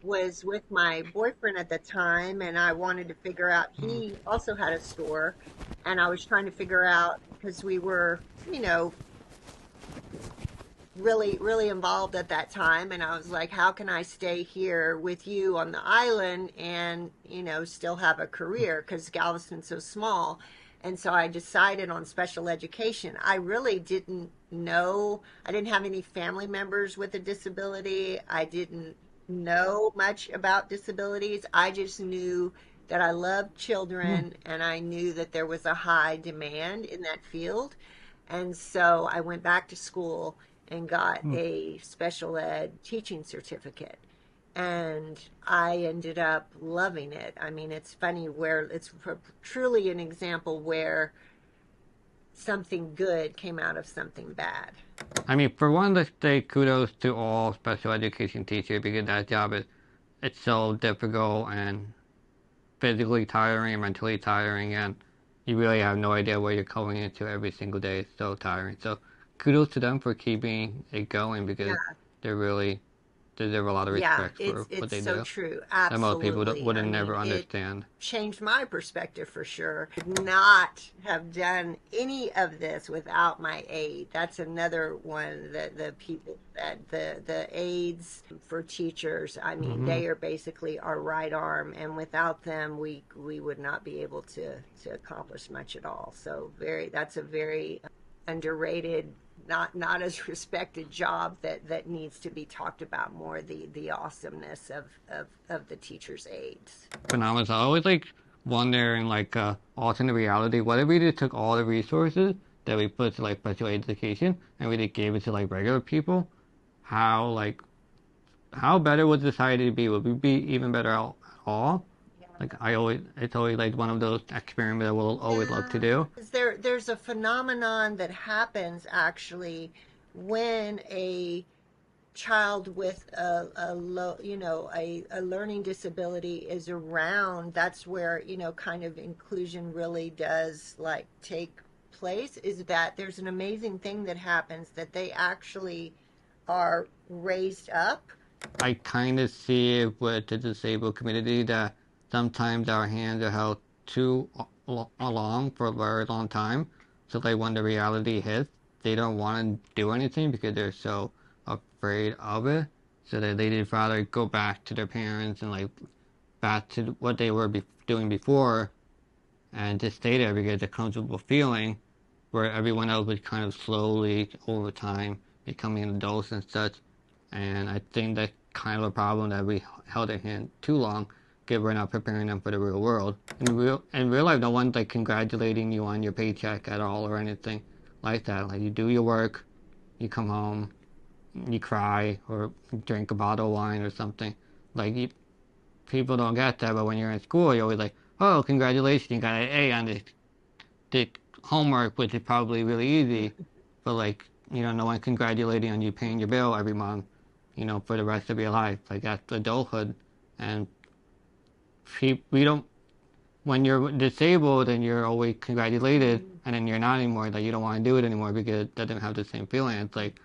was with my boyfriend at the time, and I wanted to figure out, Mm. he also had a store, and I was trying to figure out, because we were, you know, really involved at that time, and I was like, how can I stay here with you on the island and, still have a career, because Galveston's so small. And so I decided on special education. I really didn't know, I didn't have any family members with a disability. I didn't know much about disabilities. I just knew that I loved Mm. children, and I knew that there was a high demand in that field. And so I went back to school and got Mm. a special ed teaching certificate. And I ended up loving it. I mean, it's funny where it's truly an example where something good came out of something bad. I mean, for one, let's say kudos to all special education teachers because that job is it's so difficult and physically tiring and mentally tiring, and you really have no idea what you're going into every single day. It's so tiring. So kudos to them for keeping it going because Yeah. they really deserve a lot of Yeah, respect for what it's they so do true. that most people Absolutely. wouldn't I never mean, it understand. changed my perspective for sure. Could not have done any of this without my aide. That's another one that the people that the aides for teachers, I mean, Hmm. they are basically our right arm, and without them we would not be able to accomplish much at all. So that's a very underrated, not as respected job that needs to be talked about more, the awesomeness of the teacher's aides. Phenomenal. I always like wonder in like alternate reality. What if we just took all the resources that we put to like special education and we just gave it to like regular people? How like how better would society be? Would we be even better at all? Like it's always like one of those experiments I will always love to Yeah, do. there's a phenomenon that happens actually when a child with a low, a learning disability is around. That's where, kind of inclusion really does like take place, is that there's an amazing thing that happens, that they actually are raised up. I kind of see it with the disabled community that sometimes our hands are held too long for a very long time. So like when the reality hits, they don't want to do anything because they're so afraid of it. So that they would rather go back to their parents and like back to what they were doing before and just stay there because it's a comfortable feeling where everyone else was kind of slowly over time becoming adults and such. And I think that's kind of a problem that we held their hand too long because we're not preparing them for the real world. In real life, no one's like congratulating you on your paycheck at all or anything like that. Like you do your work, you come home, you cry or drink a bottle of wine or something. Like people don't get that, but when you're in school, you're always like, "Oh, congratulations, you got an A on the homework, which is probably really easy." But like, no one congratulating on you paying your bill every month, for the rest of your life. Like that's adulthood, and we don't. When you're disabled and you're always congratulated, Mm. and then you're not anymore, like you don't want to do it anymore because it doesn't have the same feeling. It's like,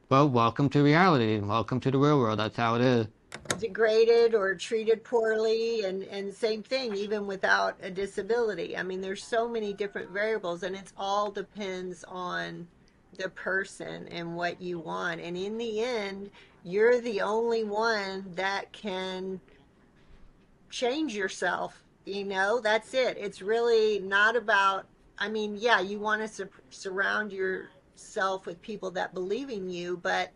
well, welcome to reality, welcome to the real world. That's how it is. Degraded or treated poorly, and same thing even without a disability. I mean, there's so many different variables, and it's all depends on the person and what you want, and in the end you're the only one that can change yourself. That's it. It's really not about, I mean, yeah, you want to surround yourself with people that believe in you, but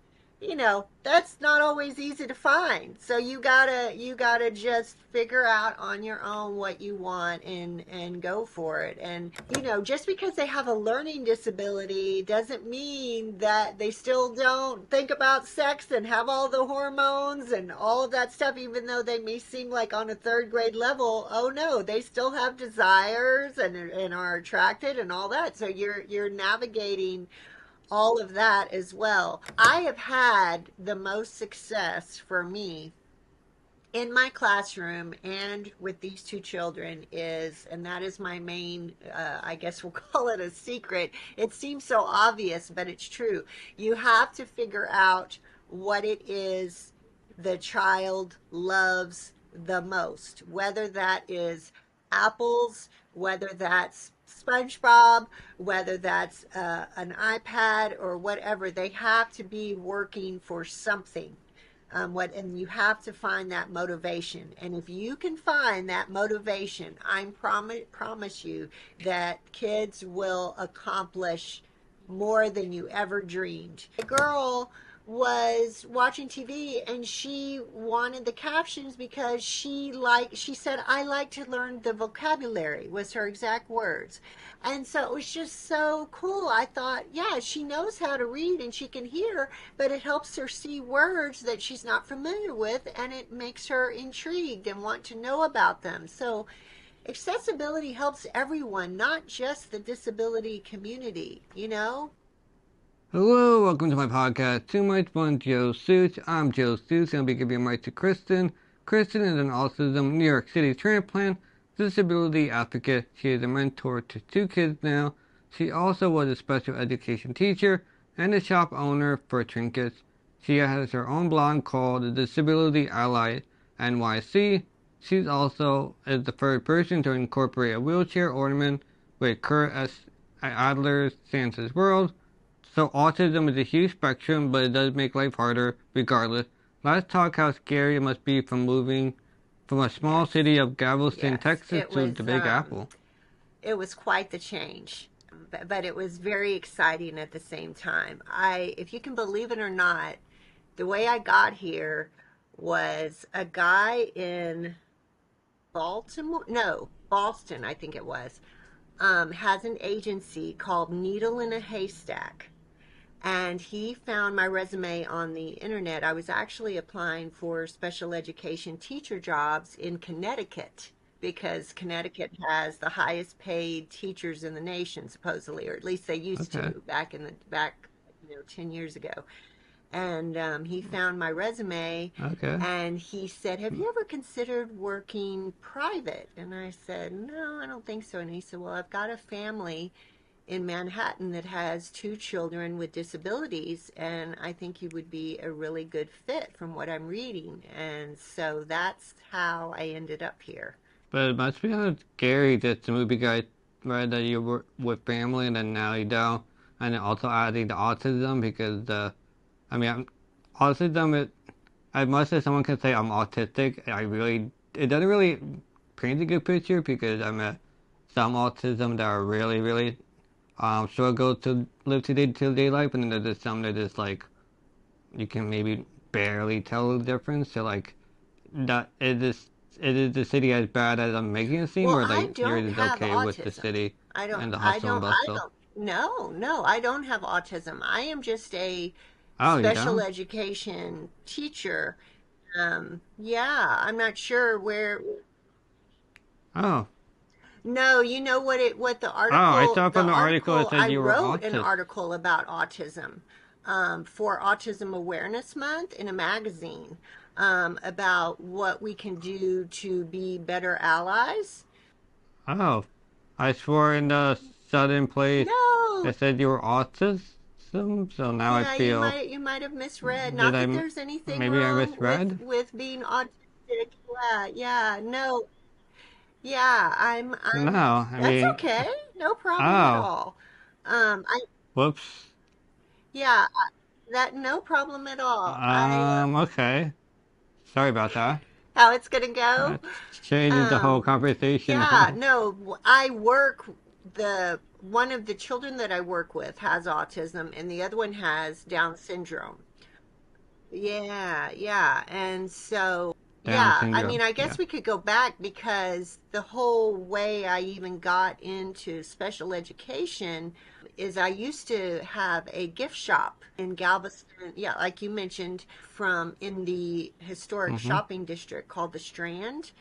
that's not always easy to find. So you gotta just figure out on your own what you want, and go for it. And just because they have a learning disability doesn't mean that they still don't think about sex and have all the hormones and all of that stuff, even though they may seem like on a third grade level. Oh no, they still have desires, and are attracted and all that. So you're navigating all of that as well. I have had the most success for me in my classroom and with these two children is, and that is my main, I guess we'll call it a secret. It seems so obvious, but it's true. You have to figure out what it is the child loves the most, whether that is apples, whether that's SpongeBob, whether that's an iPad or whatever. They have to be working for something. And you have to find that motivation. And if you can find that motivation, I promise you that kids will accomplish more than you ever dreamed. A girl was watching TV and she wanted the captions because she said I like to learn the vocabulary was her exact words. And so it was just so cool. I thought, yeah, she knows how to read and she can hear, but it helps her see words that she's not familiar with and it makes her intrigued and want to know about them. So accessibility helps everyone, not just the disability community, you know? Hello, welcome to my podcast, Too Much Fun, Joe Suits. I'm Joe Suits, and I'll be giving a mic to Kristen. Kristen is an autism New York City transplant disability advocate. She is a mentor to 2 kids now. She also was a special education teacher and a shop owner for trinkets. She has her own blog called the Disability Ally NYC. She's also is the first person to incorporate a wheelchair ornament with Kurt S. Adler's Santa's World. So autism is a huge spectrum, but it does make life harder regardless. Let's talk how scary it must be from moving from a small Yes. city of Galveston, Yes. Texas to the Big Apple. It was quite the change, but it was very exciting at the same time. If you can believe it or not, the way I got here was a guy in Baltimore, no, Boston, I think it was, has an agency called Needle in a Haystack. And he found my resume on the internet. I was actually applying for special education teacher jobs in Connecticut because Connecticut has the highest paid teachers in the nation, supposedly, or at least they used Okay. to back 10 years ago. And he found my resume Okay. and he said, "Have you ever considered working private?" And I said, "No, I don't think so." And he said, "Well, I've got a family in Manhattan that has 2 children with disabilities, and I think you would be a really good fit from what I'm reading." And so that's how I ended up here. But it must be kind of scary that the movie guy read that you were with family and then now you don't. And then also adding the autism because I mean, autism, as much as someone can say I'm autistic, it doesn't really paint a good picture because I met some autism that are really, really struggle to live day-to-day life, and then there's just some that just like you can maybe barely tell the difference. So like that is the city as bad as I'm making it seem, Well, or I like you're don't just have okay with the autism. city I don't, and the I hustle and don't, I bustle? don't, no, no, I don't have autism. I am just a Oh, you special don't? education teacher. Yeah, I'm not sure where. Oh, No, you know what I saw from the article it said I you were wrote an autist. article about autism for Autism Awareness Month in a magazine about what we can do to be better allies. Oh, I swore in the southern place No, it said you were autism, so now I yeah, feel you might have misread. did Not that I there's anything maybe I wrong misread? with being autistic. Yeah, yeah, no, yeah, I'm. No, I That's mean, okay. No problem at oh, all. I whoops. Yeah, that no problem at all. I Okay. Sorry about that. how it's gonna go. That changes the whole conversation Yeah, now. no, I work the one of the children that I work with has autism and the other one has Down syndrome. Yeah, yeah. And so, Down yeah, I mean, syndrome. I Yeah. guess we could go back because the whole way I even got into special education is I used to have a gift shop in Galveston. Yeah, like you mentioned, from in the historic Mhm. shopping district called the Strand.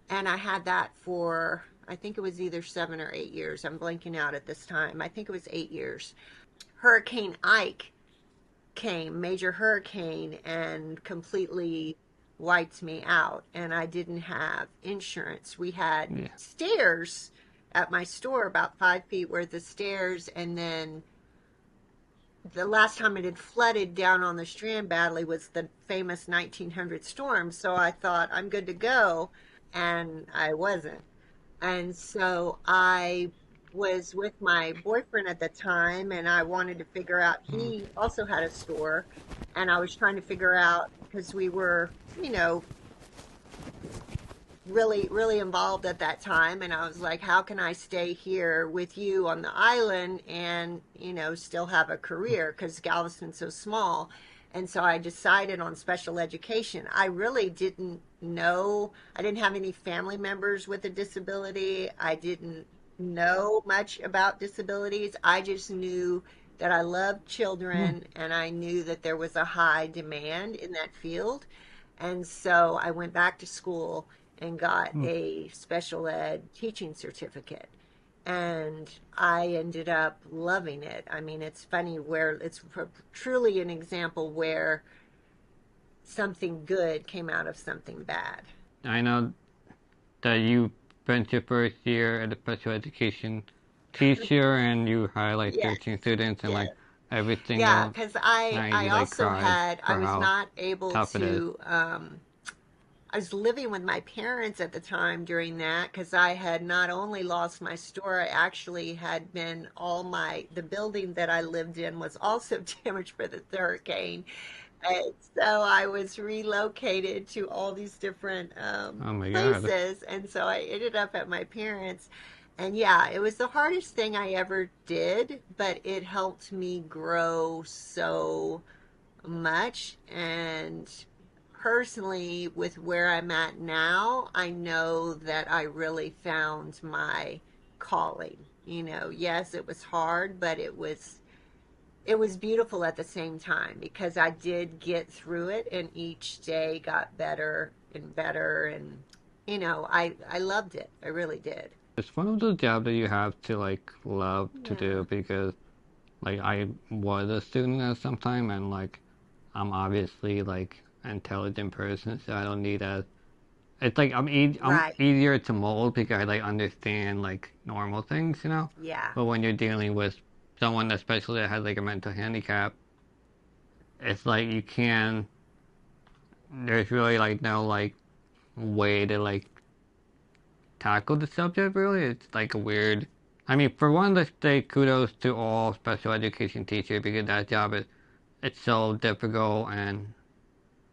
And I had that for, I think it was either 7 or 8 years. I'm blanking out at this time. I think it was 8 years. Hurricane Ike came, major hurricane, and completely wiped me out. And I didn't have insurance. We had Yeah. stairs at my store, about 5 feet worth of stairs, and then the last time it had flooded down on the Strand badly was the famous 1900 storm. So I thought, I'm good to go. And I wasn't. And so I was with my boyfriend at the time, and I wanted to figure out, Mm, he also had a store, and I was trying to figure out, because we were, really, really involved at that time. And I was like, how can I stay here with you on the island and, still have a career? Because Galveston's so small. And so I decided on special education. I really didn't know, I didn't have any family members with a disability. I didn't know much about disabilities. I just knew that I loved mm, children and I knew that there was a high demand in that field. And so I went back to school and got mm. a special ed teaching certificate. And I ended up loving it. I mean, it's funny where it's truly an example where something good came out of something bad. I know that you spent your first year at a special education teacher and you had like Yes, 13 students and like yes. every Yeah, single because I night I you like also cried had I for was how not able tough it is. to I was living with my parents at the time during that because I had not only lost my store, I actually had been the building that I lived in was also damaged for the hurricane. And so I was relocated to all these different Oh my God. places. And so I ended up at my parents'. And yeah, it was the hardest thing I ever did, but it helped me grow so much. And personally, with where I'm at now, I know that I really found my calling. Yes, it was hard, but it was beautiful at the same time because I did get through it and each day got better and better and I loved it. I really did. It's one of those jobs that you have to like love to Yeah. do because like I was a student at some time and like I'm obviously like an intelligent person so I don't need a it's like I'm Right. easier to mold because I like understand like normal things, you know? Yeah. But when you're dealing with someone especially that has like a mental handicap, it's like you can there's really like no like way to like tackle the subject really. It's like a weird I mean for one let's say kudos to all special education teachers because that job is it's so difficult and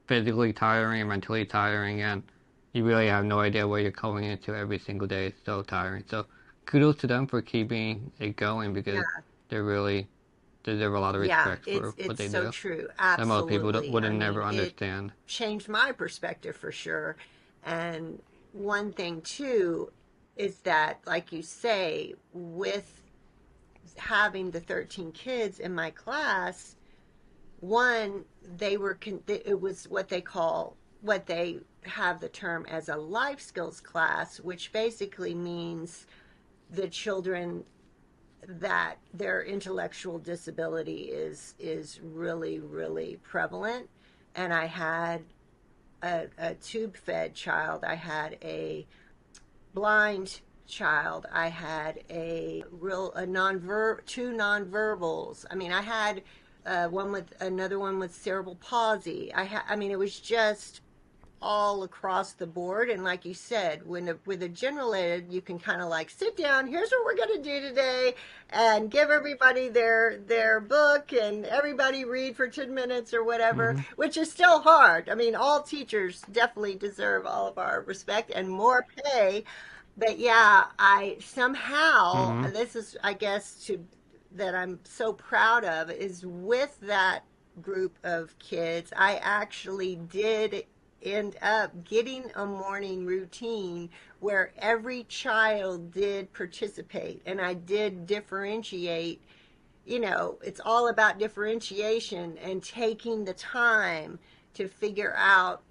physically tiring, mentally tiring, and you really have no idea what you're going into every single day. It's so tiring. So kudos to them for keeping it going because Yeah. they really deserve a lot of Yeah, respect it's for what it's they so do. true. That most people Absolutely. I wouldn't mean, never it understand. changed my perspective for sure. And one thing too is that, like you say, with having the 13 kids in my class, one, it was what they have the term as a life skills class, which basically means the children that their intellectual disability is really, really prevalent. And I had a tube fed child, I had a blind child, I had two nonverbals. I mean, I had another one with cerebral palsy. I mean, it was just all across the board. And like you said, with a general ed, you can kind of like sit down. Here's what we're going to do today, and give everybody their book, and everybody read for 10 minutes or whatever, Hmm. which is still hard. I mean, all teachers definitely deserve all of our respect and more pay. But yeah, I somehow Hmm. this is, I guess, to that I'm so proud of is with that group of kids, I actually did end up getting a morning routine where every child did participate and I did differentiate. It's all about differentiation and taking the time to figure out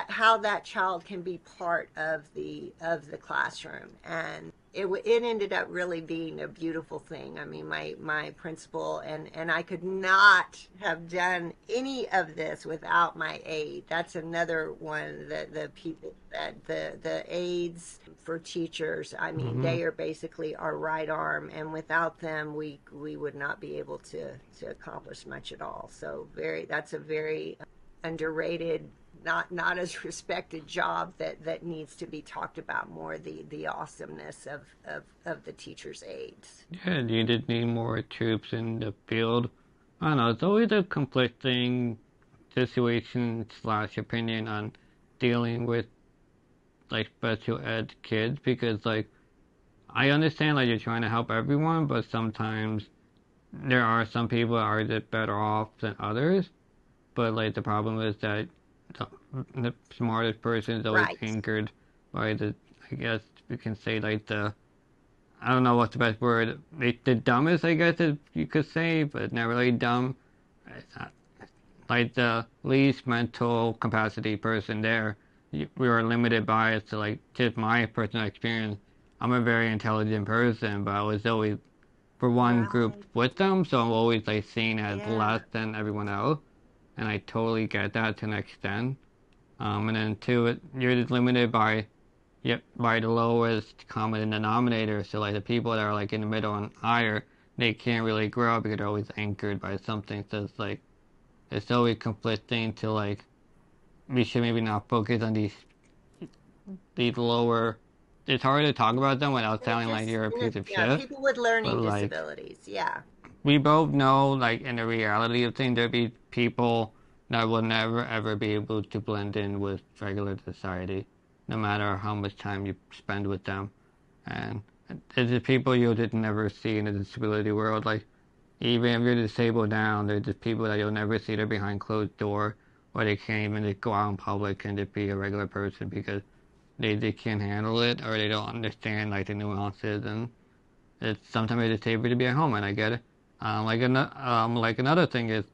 how that child can be part of the classroom. And it ended up really being a beautiful thing. I mean, my principal, and I could not have done any of this without my aide. That's another one, that the people that the aides for teachers, I mean, Mm-hmm. they are basically our right arm, and without them we would not be able to accomplish much at all. So that's a very underrated, not as respected job that needs to be talked about more, the awesomeness of the teacher's aides. Yeah, you did need more troops in the field. I don't know, it's always a conflicting situation slash opinion on dealing with like special ed kids because like I understand like you're trying to help everyone, but sometimes there are some people that are just better off than others. But like the problem is that the, the smartest person is always Right. anchored by the, I guess we can say like the, I don't know what's the best word, the dumbest I guess you could say, but not really dumb. It's not, like the least mental capacity person there. We were limited by it to like just my personal experience. I'm a very intelligent person, but I was always for one group Right. with them, so I'm always like seen as Yeah. less than everyone else, and I totally get that to an extent. And then two, you're just limited by yep by the lowest common denominator. So like the people that are like in the middle and higher, they can't really grow because they're always anchored by something. So it's always conflicting to like we should maybe not focus on these lower. It's hard to talk about them without They're sounding like just, you're a piece of yeah, shit. people with But learning like disabilities. Yeah. we both know, like in the reality of things, there'd be people that will never ever be able to blend in with regular society, no matter how much time you spend with them. And it's just people you'll just never see in the disability world. Like even if you're disabled now, there's just people that you'll never see. They're behind closed door, or they can't even just go out in public and just be a regular person because they can't handle it or they don't understand like the nuances and it's sometimes it's safer to be at home, and I get it. Like another thing is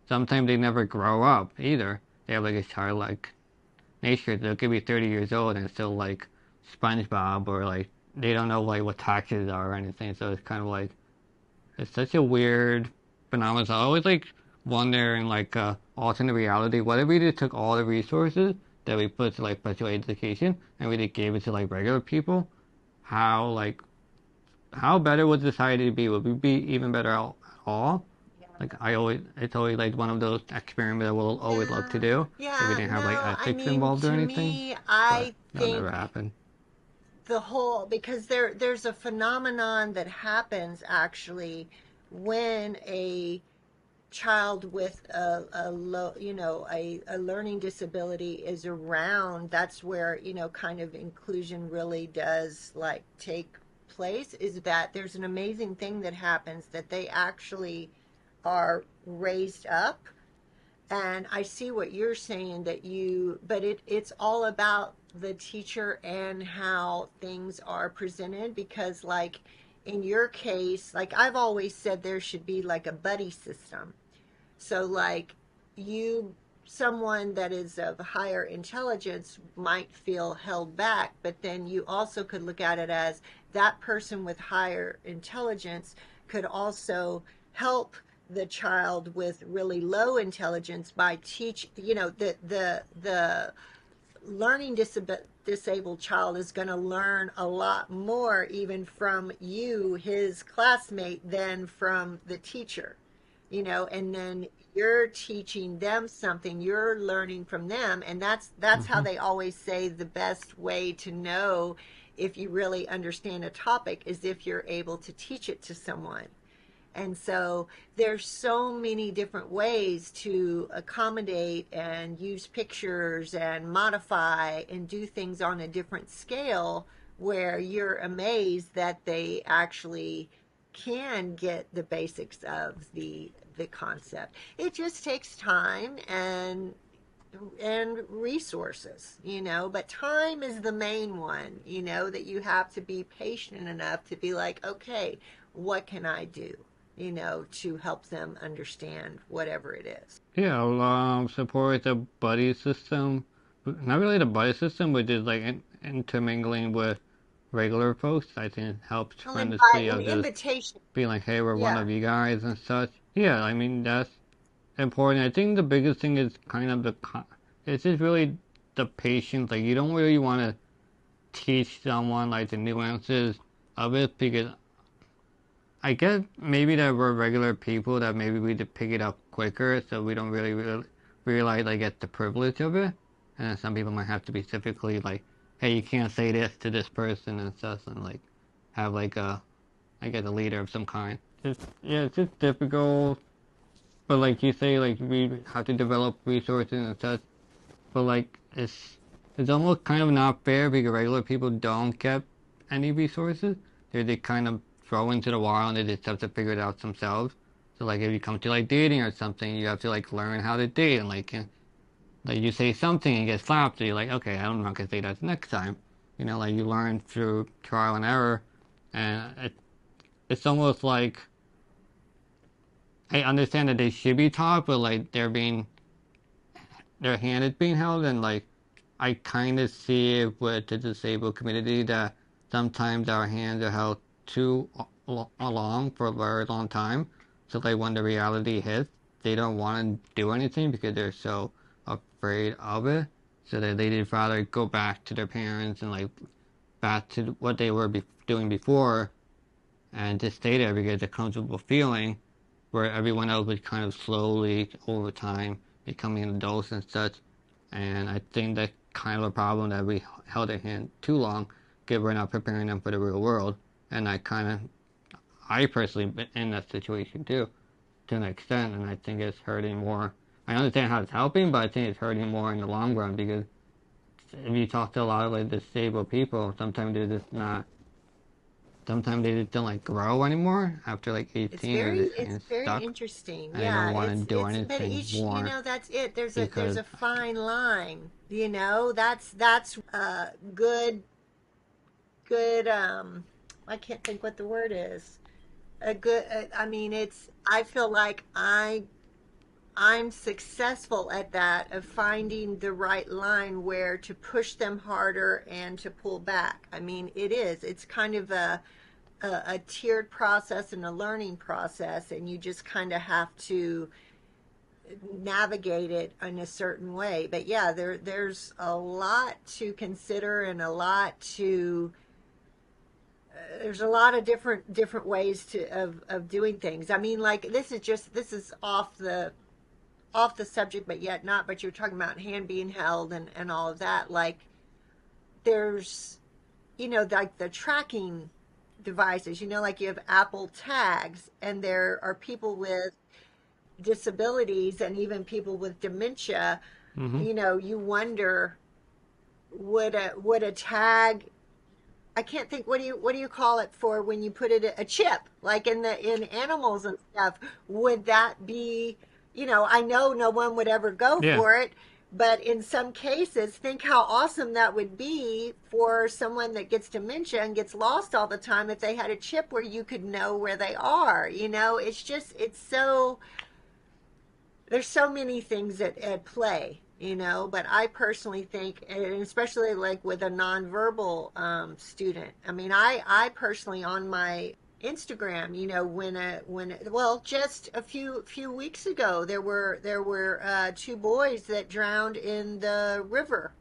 sometimes they never grow up either. They have like a childlike nature. They could be 30 years old and still like SpongeBob or like they don't know like what taxes are or anything. So it's kind of like it's such a weird phenomenon. So I always like wonder in like alternate reality. What if we just took all the resources that we put to like special education and we just gave it to like regular people? How like how better would society be? Would we be even better at all? Like it's always like one of those experiments I will always love to Yeah. do if we Yeah. didn't have like No, I ethics mean, involved or to anything. me, But I that'll never think happen. the whole, because there's a phenomenon that happens actually when a child with a low, a learning disability is around. That's where, kind of inclusion really does like take place, is that there's an amazing thing that happens, that they actually are raised up. And I see what you're saying, but it's all about the teacher and how things are presented. Because like in your case, like I've always said, there should be like a buddy system. So like you someone that is of higher intelligence might feel held back, but then you also could look at it as that person with higher intelligence could also help the child with really low intelligence by the learning disabled child is going to learn a lot more even from you, his classmate, than from the teacher, and then you're teaching them something, you're learning from them. And that's how Hmm. they always say the best way to know if you really understand a topic is if you're able to teach it to someone. And so there's so many different ways to accommodate and use pictures and modify and do things on a different scale, where you're amazed that they actually can get the basics of the concept. It just takes time and resources, but time is the main one, that you have to be patient enough to be like, okay, what can I do? to help them understand whatever it is. Yeah, I'll support the buddy system. Not really the buddy system, but just like intermingling with regular folks. I think it helps Well, invite tremendously an of just invitation. being like, hey, we're one Yeah. of you guys and such. Yeah, I mean, that's important. I think the biggest thing is kind of it's just really the patience. Like, you don't really want to teach someone like the nuances of it because I guess maybe that we're regular people that maybe we just pick it up quicker, so we don't really realize like get the privilege of it. And then some people might have to be specifically like, hey, you can't say this to this person and stuff, and like have like a I guess a leader of some kind. Just yeah, it's just difficult. But like you say, like we have to develop resources and such. But like it's almost kind of not fair because regular people don't get any resources. They're just kind of thrown into the wild and they just have to figure it out themselves. So like if you come to like dating or something, you have to like learn how to date and like you say something and get slapped, so you're like, okay, I'm not gonna say that next time. Like you learn through trial and error, and it's almost like I understand that they should be taught, but like their hand is being held, and like I kind of see it with the disabled community that sometimes our hands are held too long for a very long time. So like when the reality hits, they don't want to do anything because they're so afraid of it. So that they'd rather go back to their parents and like back to what they were doing before and just stay there because it's a comfortable feeling where everyone else was kind of slowly over time becoming adults and such. And I think that's kind of a problem that we held their hand too long because we're not preparing them for the real world. And I personally been in that situation too, to an extent, and I think it's hurting more. I understand how it's helping, but I think it's hurting more in the long run because if you talk to a lot of like disabled people, sometimes they just don't like grow anymore after like It's 18 or very they're kind it's of very stuck interesting. and they don't Yeah, want to do but anything each, more that's it. There's because a fine line, that's good I can't think what the word is. A good I mean it's I feel like I'm successful at that of finding the right line where to push them harder and to pull back. I mean, it's kind of a tiered process and a learning process, and you just kind of have to navigate it in a certain way. But yeah, there's a lot to consider and a lot to there's a lot of different ways of doing things. I mean, like this is off the subject, but yet not. But you're talking about hand being held and all of that. Like there's like the tracking devices. Like you have Apple tags, and there are people with disabilities and even people with dementia. hmm You wonder, would a tag, I can't think, what do you call it for when you put it, a chip, like in animals and stuff? Would that be, I know no one would ever go yeah. for it, but in some cases, think how awesome that would be for someone that gets dementia and gets lost all the time if they had a chip where you could know where they are. It's so, there's so many things at play, but I personally think, and especially like with a nonverbal student, I mean, I personally on my Instagram, well, just a few weeks ago, there were two boys that drowned in the river,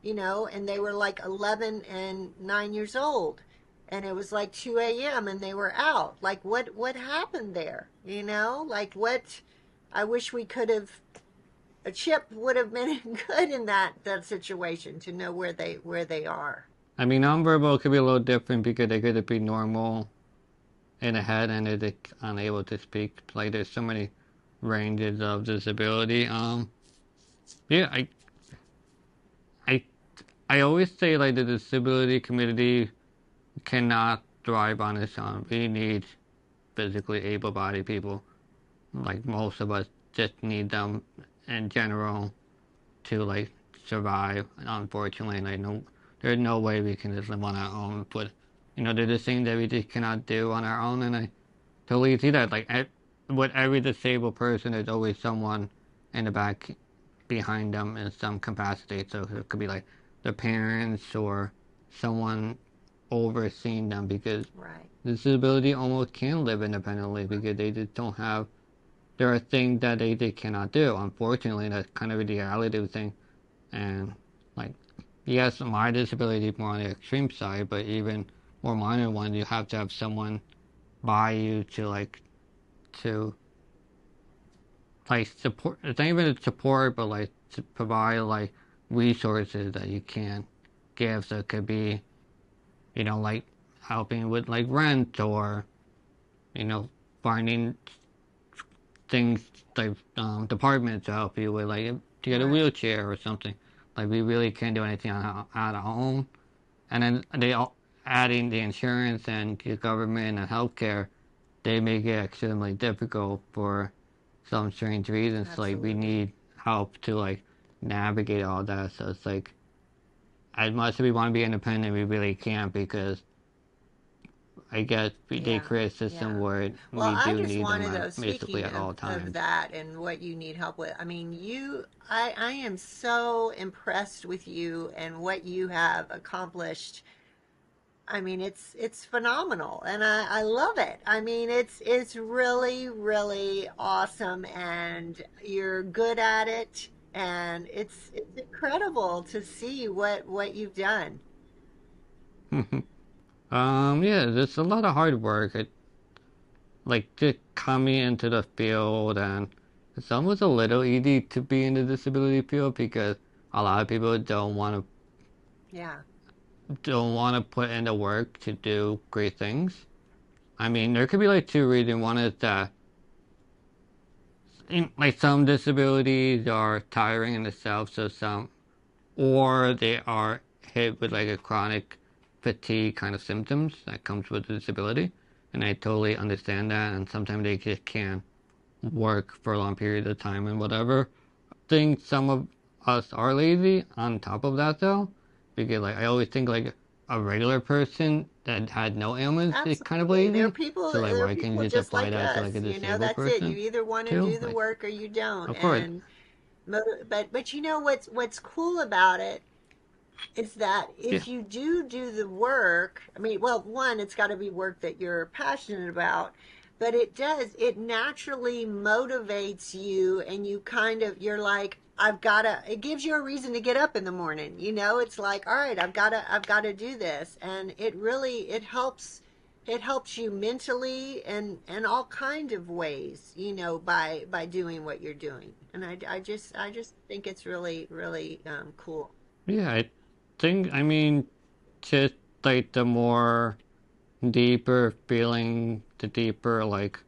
and they were like 11 and 9 years old, and it was like 2 a.m. and they were out. Like, what happened there? Like what? I wish we could have. A chip would have been good in that situation to know where they are. I mean, nonverbal could be a little different because they could be normal in the head and they're just unable to speak. Like, there's so many ranges of disability. Yeah, I, I always say like the disability community cannot thrive on its own. We need physically able-bodied people. Like most of us just need them in general to like survive. Unfortunately, like there's no way we can just live on our own. But there's the things that we just cannot do on our own, and totally see that. Like, with every disabled person, there's always someone in the back behind them in some capacity. So it could be like their parents or someone overseeing them because Right. disability almost can live independently because they just don't have. There are things that they cannot do. Unfortunately, that's kind of a reality of the thing. And like, yes, my disability is more on the extreme side, but even more minor ones, you have to have someone by you to to support. It's not even support, but like to provide like resources that you can give. So it could be, like helping with like rent or you know finding things like departments to help you with like to get a Right. wheelchair or something. Like we really can't do anything out of home, and then they all adding the insurance and the government and healthcare, they make it extremely difficult for some strange reasons. Like we Absolutely. need help to like navigate all that. So it's like as much as we want to be independent, we really can't because I guess they Yeah, create a system yeah. where Well, we I do just need them wanted at to, basically speaking at all of times. that and what you need help with, I mean, I am so impressed with you and what you have accomplished. I mean, it's phenomenal, and I love it. I mean, it's really, really awesome, and you're good at it, and it's incredible to see what you've done. Yeah, there's a lot of hard work. Like just coming into the field, and it's almost a little easy to be in the disability field because a lot of people Yeah, don't want to put in the work to do great things. I mean, there could be like two reasons. One is that like some disabilities are tiring in itself, so some, or they are hit with like a chronic fatigue kind of symptoms that comes with the disability, and I totally understand that. And sometimes they just can't work for a long period of time and whatever. I think some of us are lazy on top of that though, because like I always think like a regular person that had no ailments is kind of absolutely. lazy. So like There are why can't you people just just apply like that to like us. a You know, disabled that's it. You person either want to too? do the Like work or you don't. of course, But you know what's cool about it is that yeah, if you do the work, I mean, well, one, it's got to be work that you're passionate about, but it naturally motivates you, and you kind of, you're like, it gives you a reason to get up in the morning. You know, it's like, all right, I've got to do this. And it helps you mentally and all kind of ways, by doing what you're doing. And I just think it's really, really cool. yeah. I mean, just like the more deeper feeling, the deeper like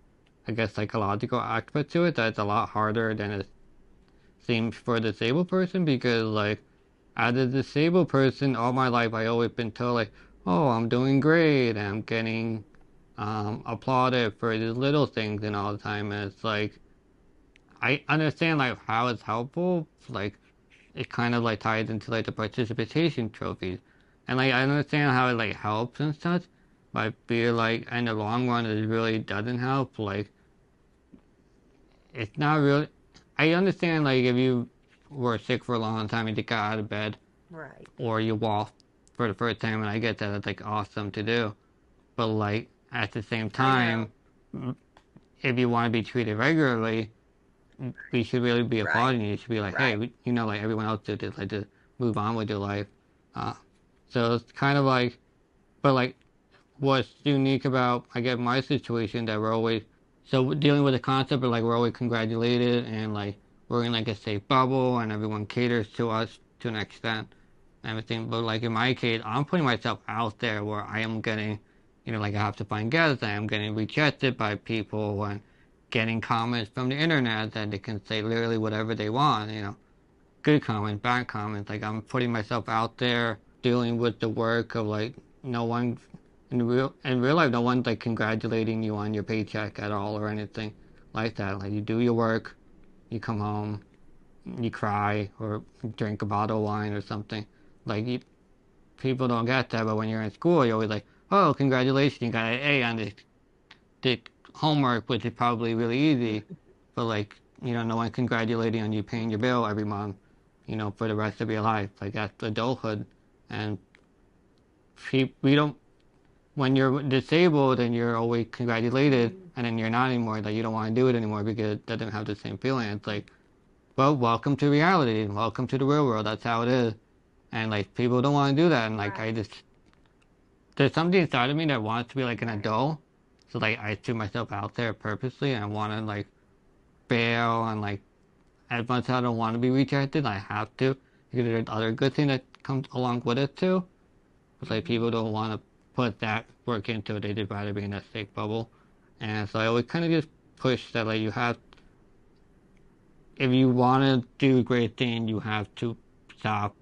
I guess psychological aspect to it. That's a lot harder than it seems for a disabled person because like as a disabled person all my life I always been told like, oh, I'm doing great and I'm getting applauded for the little things and all the time, and it's like I understand like how it's helpful, like it kind of like ties into like the participation trophies, and like I understand how it like helps and such, but I feel like in the long run it really doesn't help. Like it's not really. I understand like if you were sick for a long time, you just got out of bed Right. or you walk for the first time, and I get that it's like awesome to do. But like at the same I know. time, if you want to be treated regularly, we should really be Right. applauding you. You should be like, hey, Right. like everyone else did this, like to move on with your life. Uh, so it's kind of like, but like what's unique about I guess my situation that we're always so dealing with the concept of like we're always congratulated and like we're in like a safe bubble and everyone caters to us to an extent and everything. But like in my case, I'm putting myself out there where I am getting, like I have to find guests. I am getting rejected by people and getting comments from the internet that they can say literally whatever they want. Good comments, bad comments. Like I'm putting myself out there, dealing with the work of like no one in real life, no one's like congratulating you on your paycheck at all or anything like that. Like you do your work, you come home, you cry or drink a bottle of wine or something. Like people don't get that, but when you're in school, you're always like, oh, congratulations, you got an A on this homework, which is probably really easy, but like, no one congratulating on you paying your bill every month, for the rest of your life. Like that's adulthood, and we don't. When you're disabled and you're always congratulated, Mhm. and then you're not anymore, like you don't want to do it anymore because it doesn't have the same feeling. It's like, well, welcome to reality, welcome to the real world. That's how it is, and like people don't want to do that, and like I Right. just there's something inside of me that wants to be like an adult. So like I threw myself out there purposely and I want to like fail and like as much as I don't want to be rejected, I have to because there's other good thing that comes along with it too. It's like Mhm. people don't want to put that work into it. They just rather be in a safe bubble. And so I always kind of just push that like you have if you want to do a great thing, you have to stop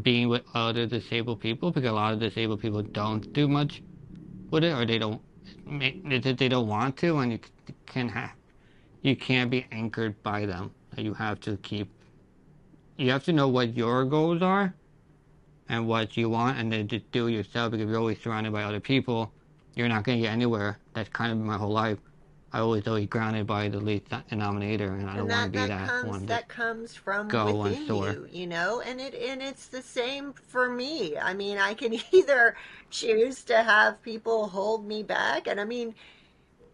being with other disabled people because a lot of disabled people don't do much with it or they don't want to and can have you can't be anchored by them. You have to know what your goals are and what you want and then just do it yourself because if you're always surrounded by other people, you're not going to get anywhere. That's kind of my whole life. I always grounded by the least denominator and I And don't want to that be that that comes one just that comes from go and within soar. you, and it's the same for me. I mean, I can either choose to have people hold me back, and I mean,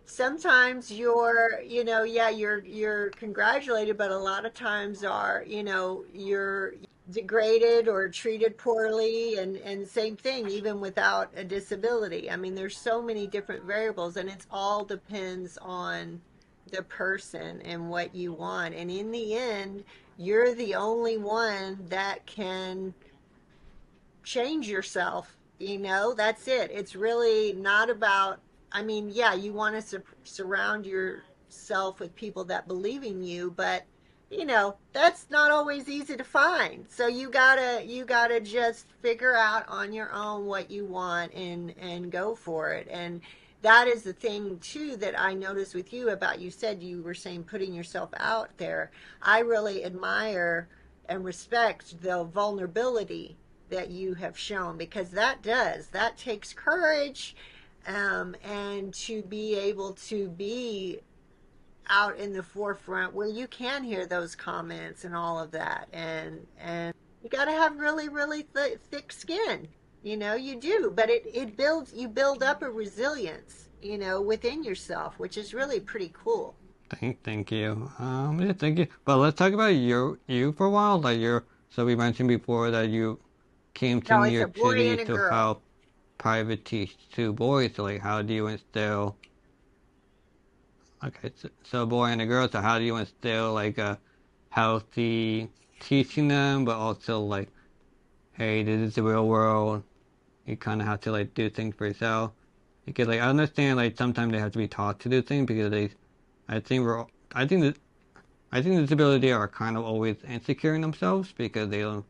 sometimes yeah, you're congratulated, but a lot of times you're degraded or treated poorly, and same thing even without a disability. I mean, there's so many different variables, and it's all depends on the person and what you want. And in the end, you're the only one that can change yourself. That's it. It's really not about, I mean, yeah, you want to surround yourself with people that believe in you, but that's not always easy to find. So you gotta just figure out on your own what you want and go for it. And that is the thing too that I noticed with you about, you said you were saying putting yourself out there. I really admire and respect the vulnerability that you have shown, because that takes courage, and to be able to be out in the forefront where you can hear those comments and all of that, and you got to have really really thick skin. You do, but it builds, you build up a resilience, within yourself, which is really pretty cool. Thank you. Yeah, thank you. But let's talk about you for a while. So we mentioned before that you came to No, New it's a York boy City and a to girl. help private teach two boys. So like, how do you instill? Okay, so a boy and a girl. So how do you instill like a healthy teaching them, but also like, hey, this is the real world. You kind of have to like do things for yourself. Because like I understand like sometimes they have to be taught to do things because I think we're I think that I think disability are kind of always insecure in themselves because they don't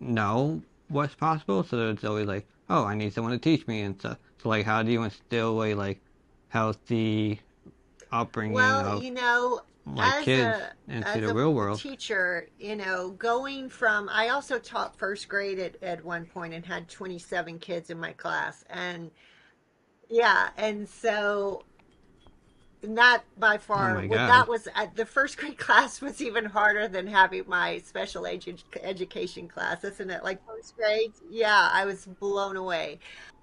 know what's possible. So it's always like, oh, I need someone to teach me and stuff. So like, how do you instill a like healthy upbringing Well, of like as kids a into as the a real world? teacher, going from, I also taught first grade at one point and had 27 kids in my class. And yeah, and so not by Oh far, my what God, that was, the first grade class was even harder than having my special education class, isn't it? Like first grade, yeah, I was blown away.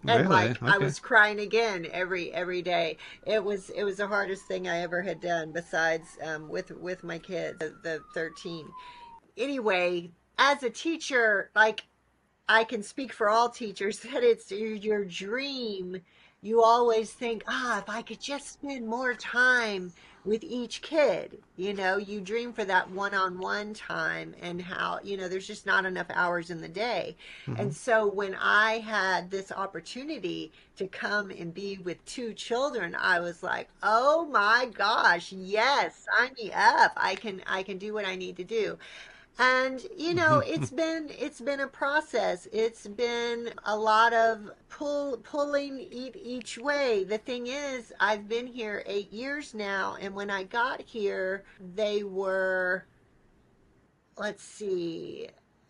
And really? like I Okay. was crying again every day. It was the hardest thing I ever had done, besides with my kids, the 13. Anyway, as a teacher, like, I can speak for all teachers that it's your dream. You always think, if I could just spend more time with each kid. You dream for that one-on-one time, and how, there's just not enough hours in the day. Mm-hmm. And so when I had this opportunity to come and be with two children, I was like, oh my gosh, yes, sign me up. I can do what I need to do. And it's been a process. It's been a lot of pulling each way. The thing is, I've been here 8 years now, and when I got here, they were, let's see,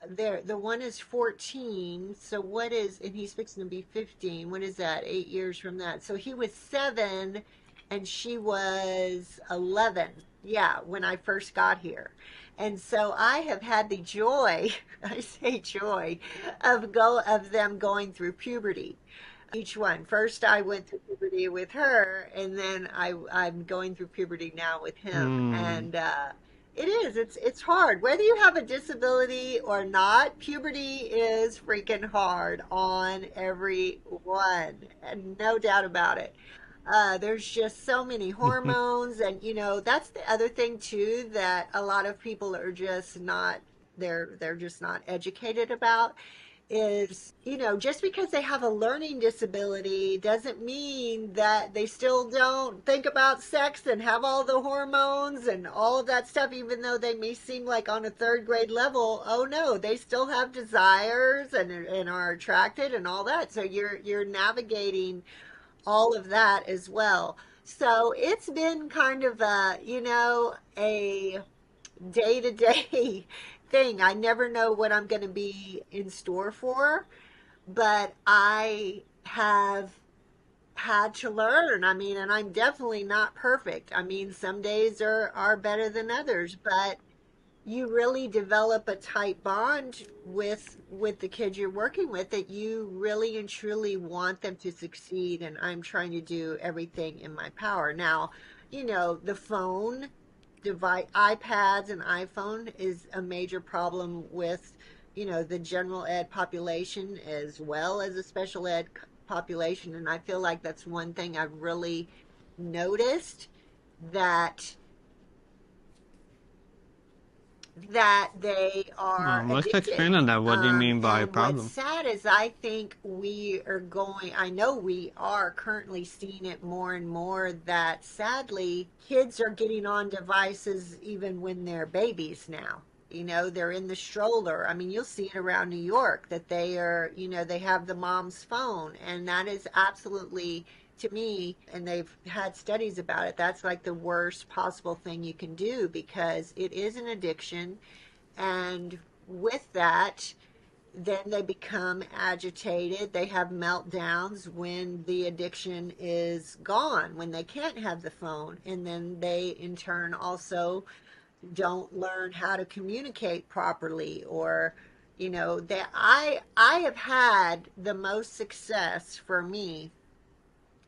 there, the one is 14. So what is, and he's fixing to be 15. What is that? 8 years from that. So he was 7 and she was 11. Yeah, when I first got here. And so I have had the joy, I say joy, of them going through puberty. Each one. First, I went through puberty with her, and then I'm going through puberty now with him. Hmm. And it's hard. Whether you have a disability or not, puberty is freaking hard on everyone, and no doubt about it. There's just so many hormones, and that's the other thing too that a lot of people are just not they're just not educated about is, just because they have a learning disability doesn't mean that they still don't think about sex and have all the hormones and all of that stuff, even though they may seem like on a third grade level. Oh no, they still have desires and are attracted and all that. So you're navigating all of that as well. So it's been kind of a day to day thing. I never know what I'm going to be in store for, but I have had to learn. I mean, and I'm definitely not perfect. I mean, some days are better than others, but you really develop a tight bond with the kids you're working with that you really and truly want them to succeed, and I'm trying to do everything in my power. Now, the phone device, iPads and iPhone is a major problem with, the general ed population as well as the special ed population. And I feel like that's one thing I've really noticed that they are Let's addicted. expand on that. What do you mean by And what's problem? sad is I think I know we are currently seeing it more and more that sadly kids are getting on devices even when they're babies now. They're in the stroller. I mean, you'll see it around New York that they have the mom's phone, and that is absolutely, to me, and they've had studies about it, that's like the worst possible thing you can do because it is an addiction. And with that, then they become agitated. They have meltdowns when the addiction is gone, when they can't have the phone. And then they, in turn, also don't learn how to communicate properly, or that I have had the most success for me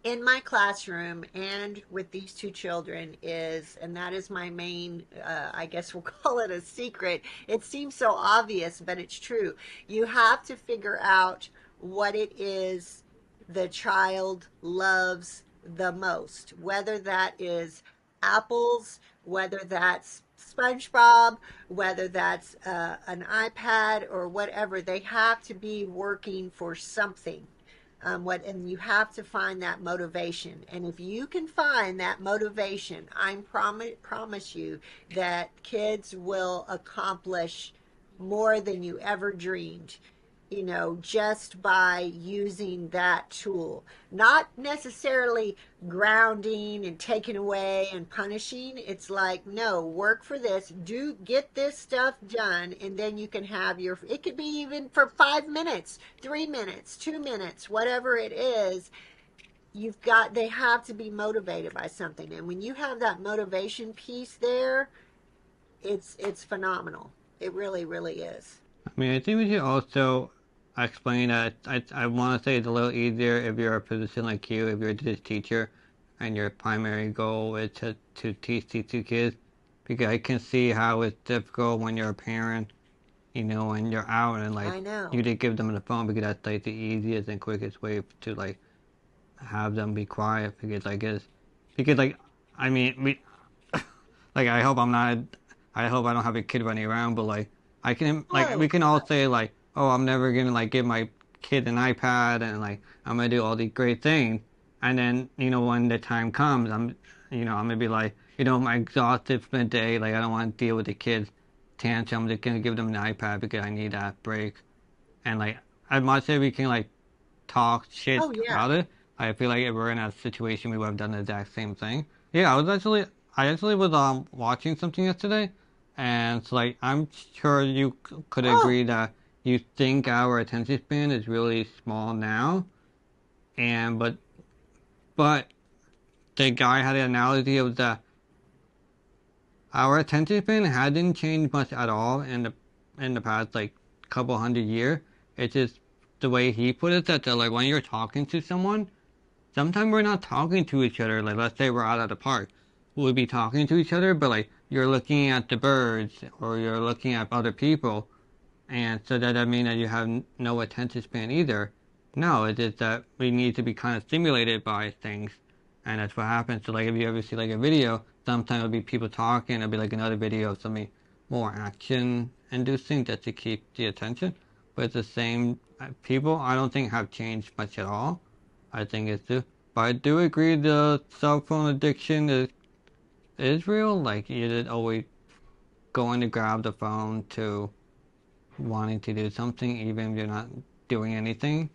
in my classroom and with these two children is, and that is my main, I guess we'll call it a secret. It seems so obvious, but it's true. You have to figure out what it is the child loves the most, whether that is apples, whether that's SpongeBob, whether that's an iPad or whatever. They have to be working for something. And you have to find that motivation. And if you can find that motivation, I promise you that kids will accomplish more than you ever dreamed, just by using that tool. Not necessarily grounding and taking away and punishing. It's like, no, work for this, get this stuff done, and then you can have it could be even for 5 minutes, 3 minutes, 2 minutes, whatever it is. They have to be motivated by something. And when you have that motivation piece there, it's phenomenal. It really, really is. I mean, I think we should also explain that I want to say it's a little easier if you're a position like you, if you're this teacher, and your primary goal is to teach these two kids, because I can see how it's difficult when you're a parent, when you're out and like I know. you just give them the phone because that's like the easiest and quickest way to like have them be quiet because I guess because like I mean we like I hope I don't have a kid running around, but like I can like we Oh can all say like, oh, I'm never gonna like give my kid an iPad and like I'm gonna do all these great things, and then when the time comes, I'm gonna be like, I'm exhausted from the day, like I don't want to deal with the kids tantrum. I'm just gonna give them an iPad because I need that break, and like I must say we can like talk shit oh yeah. about it. I feel like if we're in a situation, we would have done the exact same thing. Yeah, I actually was watching something yesterday, And it's like I'm sure you could Oh, agree that you think our attention span is really small now, and but the guy had an analogy of the our attention span hadn't changed much at all in the past like couple hundred years. It's just the way he put it that like when you're talking to someone, sometimes we're not talking to each other. Like let's say we're out at the park, we'll be talking to each other, but like you're looking at the birds or you're looking at other people, and so that doesn't mean that you have no attention span either. No, it is that we need to be kind of stimulated by things, and that's what happens. So like if you ever see like a video, sometimes it'll be people talking, it'll be like another video of something more action inducing just to keep the attention. But it's the same people I don't think have changed much at all. I think it's too. But I do agree the cell phone addiction is real. Like you just always going to grab the phone to wanting to do something even if you're not doing anything.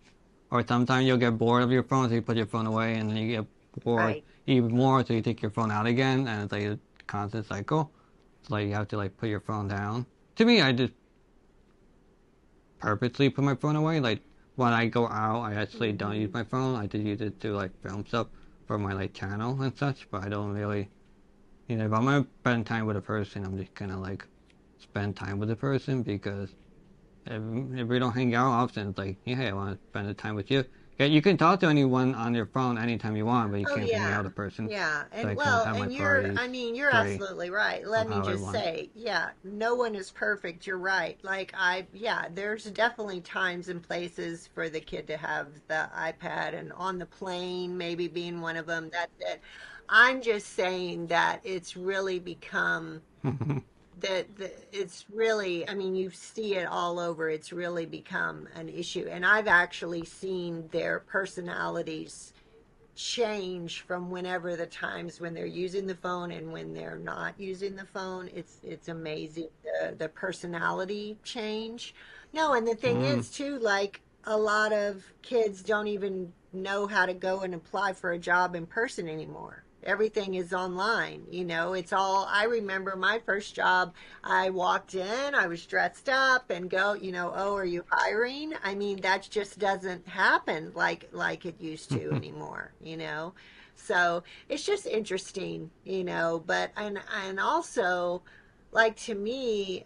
Or sometimes you'll get bored of your phone, so you put your phone away, and then you get bored right. even more, so you take your phone out again, and it's like a constant cycle. It's like you have to like put your phone down. To me, I just purposely put my phone away. Like when I go out, I actually don't use Hmm. my phone. I just use it to like film stuff for my like channel and such. But I don't really, if I'm gonna spend time with a person, I'm just gonna like spend time with the person because if we don't hang out often, it's like, yeah, hey, I want to spend the time with you. Yeah, you can talk to anyone on your phone anytime you want, but you Oh can't hang out yeah. with a person. Yeah. So And I kind of well, have my and priorities you're straight absolutely right. of Let me how I just want. say, yeah, no one is perfect. You're right. Like yeah, there's definitely times and places for the kid to have the iPad and on the plane, maybe being one of them. That's it. I'm just saying that it's really become that it's really, I mean, you see it all over. It's really become an issue. And I've actually seen their personalities change from whenever the times when they're using the phone and when they're not using the phone. It's amazing the personality change. No, and the thing Mm, is too, like a lot of kids don't even know how to go and apply for a job in person anymore. Everything is online, it's all, I remember my first job, I walked in, I was dressed up and go, oh, are you hiring? I mean, that just doesn't happen like it used to anymore. So it's just interesting, but and also like to me,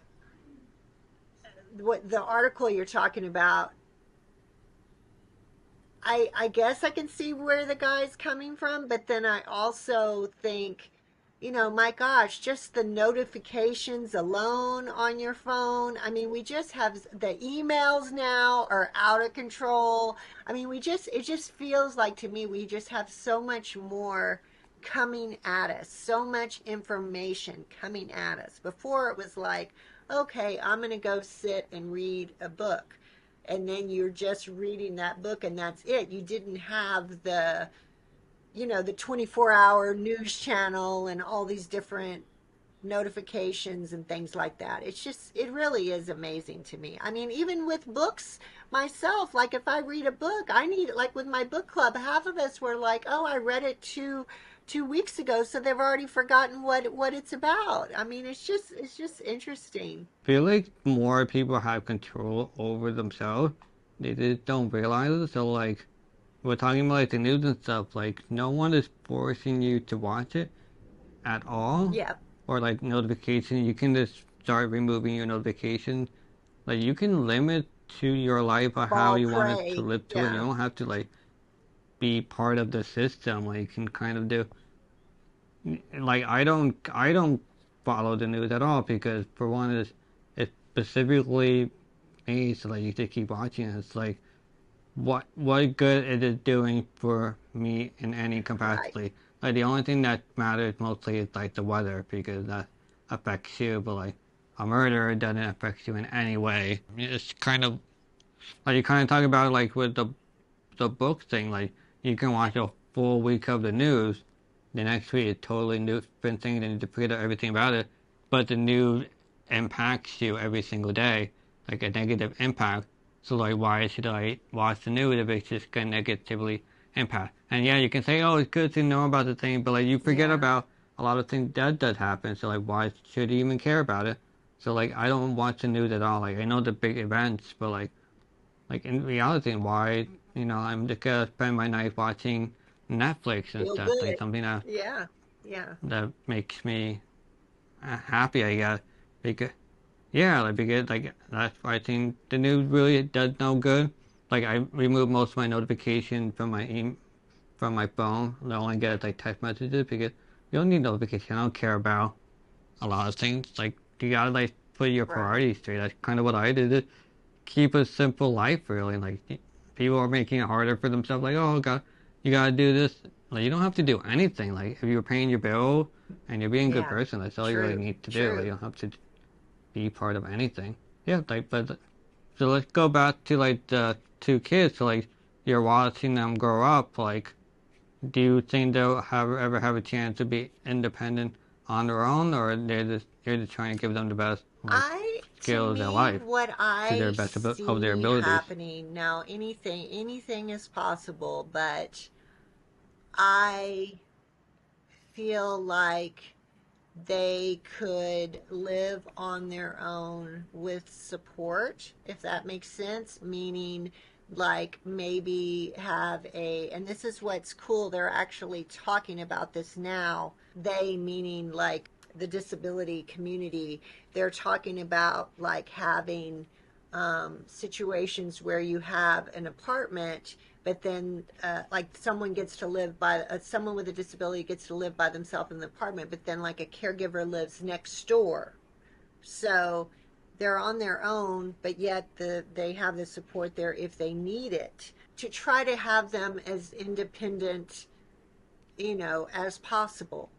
what the article you're talking about, I guess I can see where the guy's coming from, but then I also think, my gosh, just the notifications alone on your phone. I mean, we just have the emails now are out of control. I mean, it just feels like to me we just have so much more coming at us, so much information coming at us. Before it was like, okay, I'm going to go sit and read a book, and then you're just reading that book and that's it. You didn't have the 24-hour news channel and all these different notifications and things like that. It really is amazing to me. I mean, even with books myself, like if I read a book, I need, like with my book club, half of us were like, oh, I read it two weeks ago, so they've already forgotten what it's about. I mean, it's just interesting. feel like more people have control over themselves. They just don't realize it. So like we're talking about like the news and stuff. Like no one is forcing you to watch it at all, Yeah. or like notification. You can just start removing your notifications. Like you can limit to your life or how Fall you want it to prey. live to it. You Yeah. don't have to like be part of the system. Like you can kind of do like I don't follow the news at all because for one it's specifically made so like you just keep watching it. It's like what good is it doing for me in any Right. capacity? Like the only thing that matters mostly is like the weather because that affects you, but like a murder doesn't affect you in any way. It's kind of like you kind of talk about like with the book thing. Like you can watch a full week of the news, the next week is totally new different thing, and you forget everything about it. But the news impacts you every single day, like a negative impact. So like, why should I watch the news if it's just gonna negatively impact? And yeah, you can say, oh, it's good to know about the thing, but like you forget Yeah. about a lot of things that does happen. So like, why should you even care about it? So like I don't watch the news at all. Like I know the big events, but like in reality, why I'm just gonna spend my night watching Netflix Feel instead. Like good. something Yeah. Yeah. that makes me happy. I guess because yeah, like because like that's why I think the news really does no good. Like I remove most of my notifications from from my phone. I only get like text messages because you don't need notifications. I don't care about a lot of things. Like you gotta like put your Right. priorities straight. That's kind of what I did. To keep a simple life, really. Like people are making it harder for themselves. Like, oh God, you gotta do this. Like you don't have to do anything. Like if you're paying your bill and you're being a good Yeah. person, that's all you really True. need to do. Like True. you don't have to be part of anything. Yeah, like but so let's go back to like the two kids. So like you're watching them grow up. Like, do you think they'll ever have a chance to be independent on their own, or you're just trying to give them the best like To skills in me, life what to their I best of their see abilities? happening now, anything is possible, but I feel like they could live on their own with support, if that makes sense. Meaning, like maybe have and this is what's cool, they're actually talking about this now. They, meaning like the disability community, they're talking about like having situations where you have an apartment, but then like someone with a disability gets to live by themselves in the apartment, but then like a caregiver lives next door, so they're on their own, but yet they have the support there if they need it, to try to have them as independent, as possible.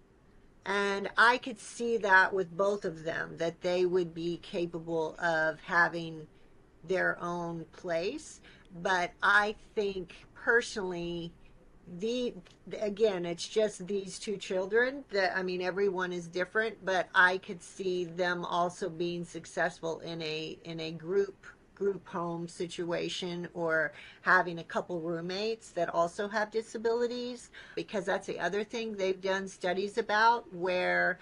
And I could see that with both of them, that they would be capable of having their own place. But I think personally, the again, it's just these two children. That, I mean, everyone is different, but I could see them also being successful in a group home situation, or having a couple roommates that also have disabilities, because that's the other thing they've done studies about, where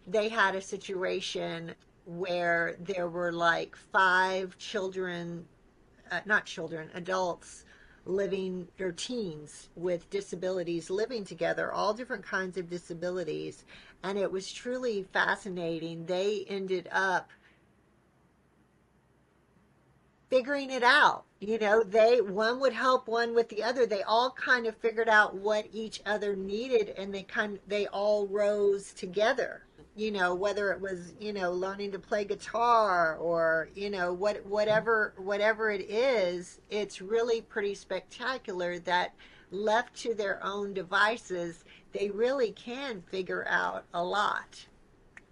they had a situation where there were like five children, not children, adults living, or teens with disabilities living together, all different kinds of disabilities. And it was truly fascinating. They ended up figuring it out. One would help one with the other. They all kind of figured out what each other needed, and they all rose together. Whether it was, learning to play guitar, or, whatever it is, it's really pretty spectacular that, left to their own devices, they really can figure out a lot.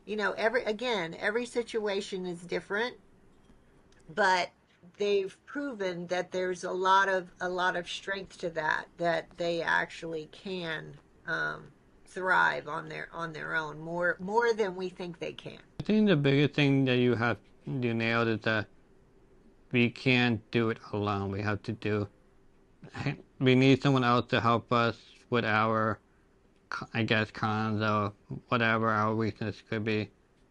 Every situation is different, but they've proven that there's a lot of strength to that they actually can thrive on their own, more than we think they can. I think the biggest thing that you nailed is that we can't do it alone. We have to do. We need someone else to help us with our, I guess, cons or whatever our weakness could be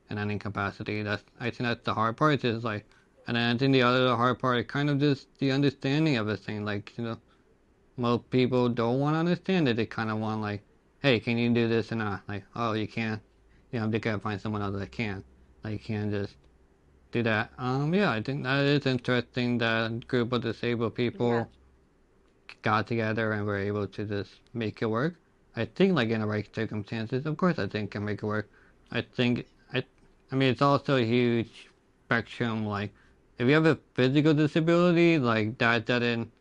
in any capacity. I think that's the hard part. Is like, and then I think the hard part is kind of just the understanding of a thing. Like most people don't want to understand it. They kind of want like, hey, can you do this or not? Like, oh, you can't. They gotta find someone else that can. Like, you can't just do that. Yeah, I think that is interesting that a group of disabled Yeah. people got together and were able to just make it work. I think, like in the right circumstances, of course, I think can make it work. I think I mean, it's also a huge spectrum. Like, if you have a physical disability, like that doesn't.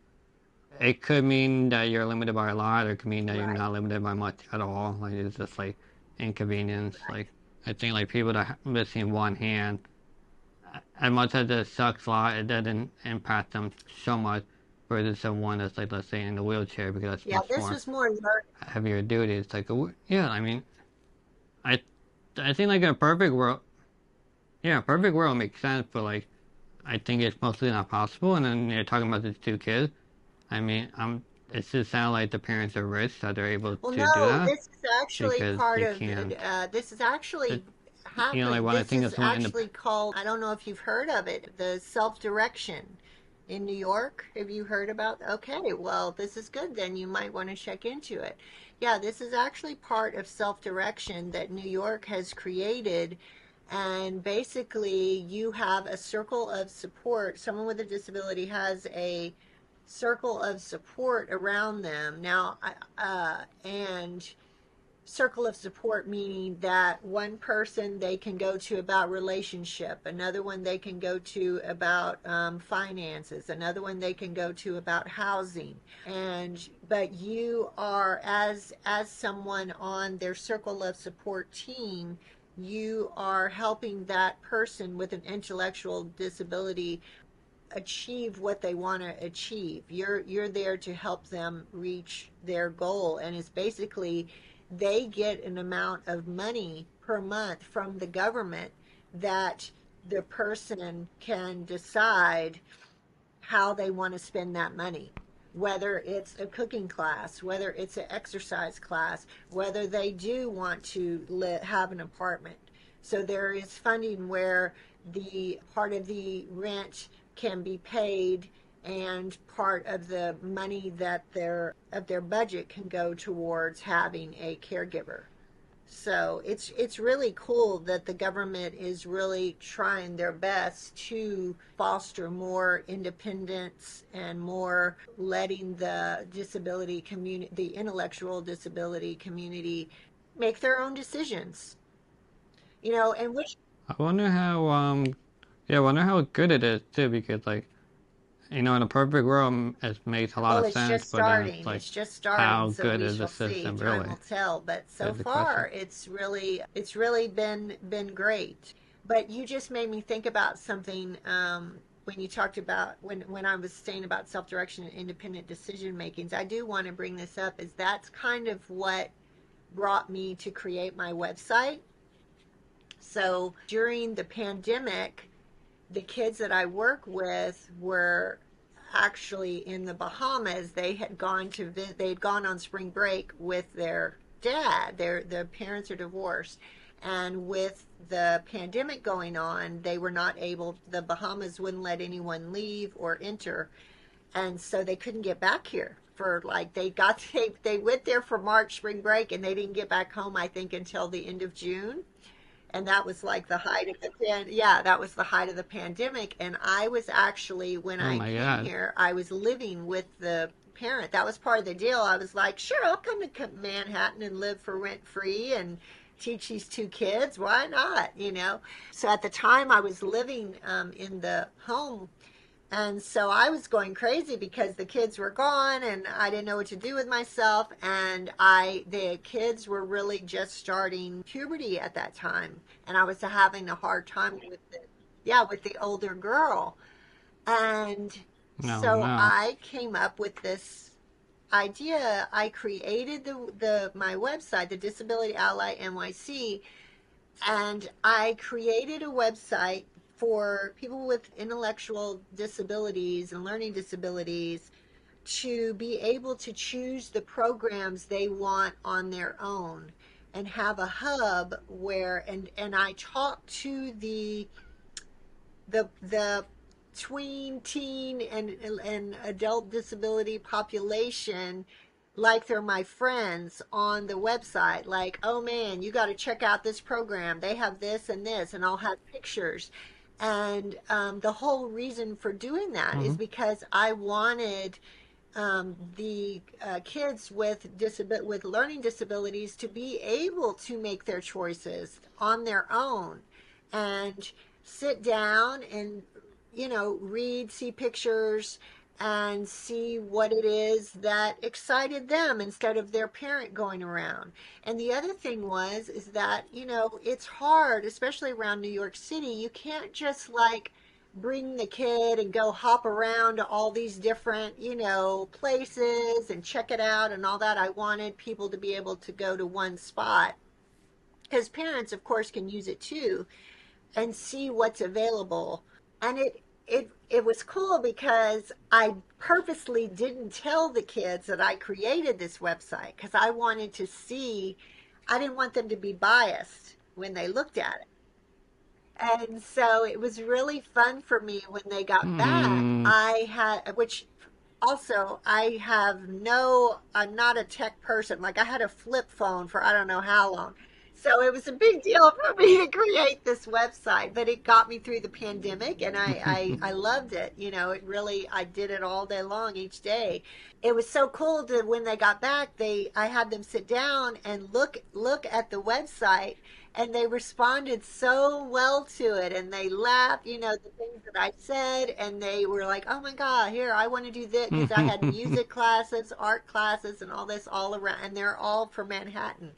It could mean that you're limited by a lot, or it could mean that you're Right. not limited by much at all. Like, it's just like inconvenience. Right. Like, I think like people that missing one hand, as much as it sucks a lot, it doesn't impact them so much versus someone that's like, let's say, in a wheelchair, because that's Yeah, much this more was more learning. heavier duty. It's like, yeah, I mean, I, I think like in a perfect world, yeah, perfect world makes sense, but like, I think it's mostly not possible. And then you're talking about these two kids. I mean, it just sounds like the parents are rich that they're able Well, to do no, that this is actually because part they of can't. this is actually It, They Exactly. want to This think is it's more actually independent. called, I don't know if you've heard of it, the self-direction in New York. Have you heard about? Okay, well, this is good. Then you might want to check into it. Yeah, this is actually part of self-direction that New York has created. And basically, you have a circle of support. Someone with a disability has a circle of support around them. Now, and circle of support meaning that one person they can go to about relationship, another one they can go to about finances, another one they can go to about housing. And but you are, as someone on their circle of support team, you are helping that person with an intellectual disability achieve what they want to achieve. You're there to help them reach their goal, and it's basically they get an amount of money per month from the government that the person can decide how they want to spend that money. Whether it's a cooking class, whether it's an exercise class, whether they do want to have an apartment. So there is funding where the part of the rent can be paid and part of the money that their budget can go towards having a caregiver. So it's really cool that the government is really trying their best to foster more independence and more letting the disability community, the intellectual disability community, make their own decisions. And which, I wonder how yeah, I wonder how good it is too, because in a perfect world, it makes a lot well, of it's sense, just but then it's starting. like, It's just starting, how so good we is the shall see. system Time really? will tell. But so Is the question. far, it's really been great. But you just made me think about something when you talked about when I was saying about self-direction and independent decision makings. I do want to bring this up, is that's kind of what brought me to create my website. So during the pandemic, the kids that I work with were actually in the Bahamas. They'd gone on spring break with their dad. Their parents are divorced, and with the pandemic going on, they were not able. The Bahamas wouldn't let anyone leave or enter, and so they couldn't get back here. For like they went there for March spring break and they didn't get back home I think until the end of June, and that was like the height of that was the height of the pandemic. And I was actually, when Oh I my came God. here, I was living with the parent. That was part of the deal. I was like, sure, I'll come to Manhattan and live for rent free and teach these two kids. Why not? So at the time I was living in the home, and so I was going crazy because the kids were gone and I didn't know what to do with myself. And the kids were really just starting puberty at that time. And I was having a hard time with the older girl. And No, so no. I came up with this idea. I created my website, the Disability Ally NYC, and I created a website for people with intellectual disabilities and learning disabilities to be able to choose the programs they want on their own and have a hub where and I talk to the tween, teen, and adult disability population like they're my friends on the website. Like, oh man, you got to check out this program. They have this and this, and I'll have pictures. And the whole reason for doing that is Hmm. because I wanted the kids with learning disabilities to be able to make their choices on their own and sit down and read, see pictures, and see what it is that excited them instead of their parent going around. And the other thing is that it's hard, especially around New York City. You can't just like bring the kid and go hop around to all these different, places and check it out and all that. I wanted people to be able to go to one spot because parents, of course, can use it too and see what's available. And it was cool because I purposely didn't tell the kids that I created this website, because I didn't want them to be biased when they looked at it. I didn't want them to be biased when they looked at it. And so it was really fun for me when they got back. Hmm. I had, which also I have no, I'm not a tech person. Like I had a flip phone for I don't know how long. So it was a big deal for me to create this website, but it got me through the pandemic and I loved it. You know, it really, I did it all day long each day. It was so cool to when they got back, I had them sit down and look at the website and they responded so well to it and they laughed, you know, the things that I said, and they were like, oh my God, here, I want to do this because I had music classes, art classes, and all this all around, and they're all for Manhattan.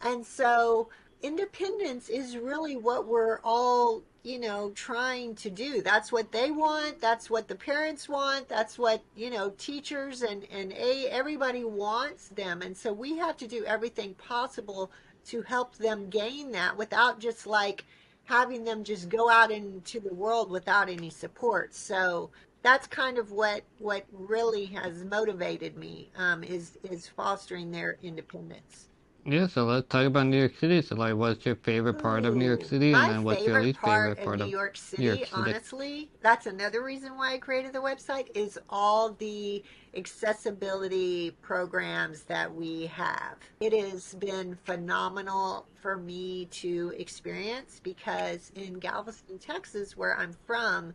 And so independence is really what we're all, you know, trying to do. That's what they want. That's what the parents want. That's what, you know, teachers and everybody wants them. And so we have to do everything possible to help them gain that without just like having them just go out into the world without any support. So that's kind of what really has motivated me is fostering their independence. Yeah, so let's talk about New York City. So, like, what's your favorite part of New York Ooh, City, and my then what's your favorite least part favorite of part New of York New York City, City? honestly, that's another reason why I created the website, is all the accessibility programs that we have. It has been phenomenal for me to experience because in Galveston, Texas, where I'm from,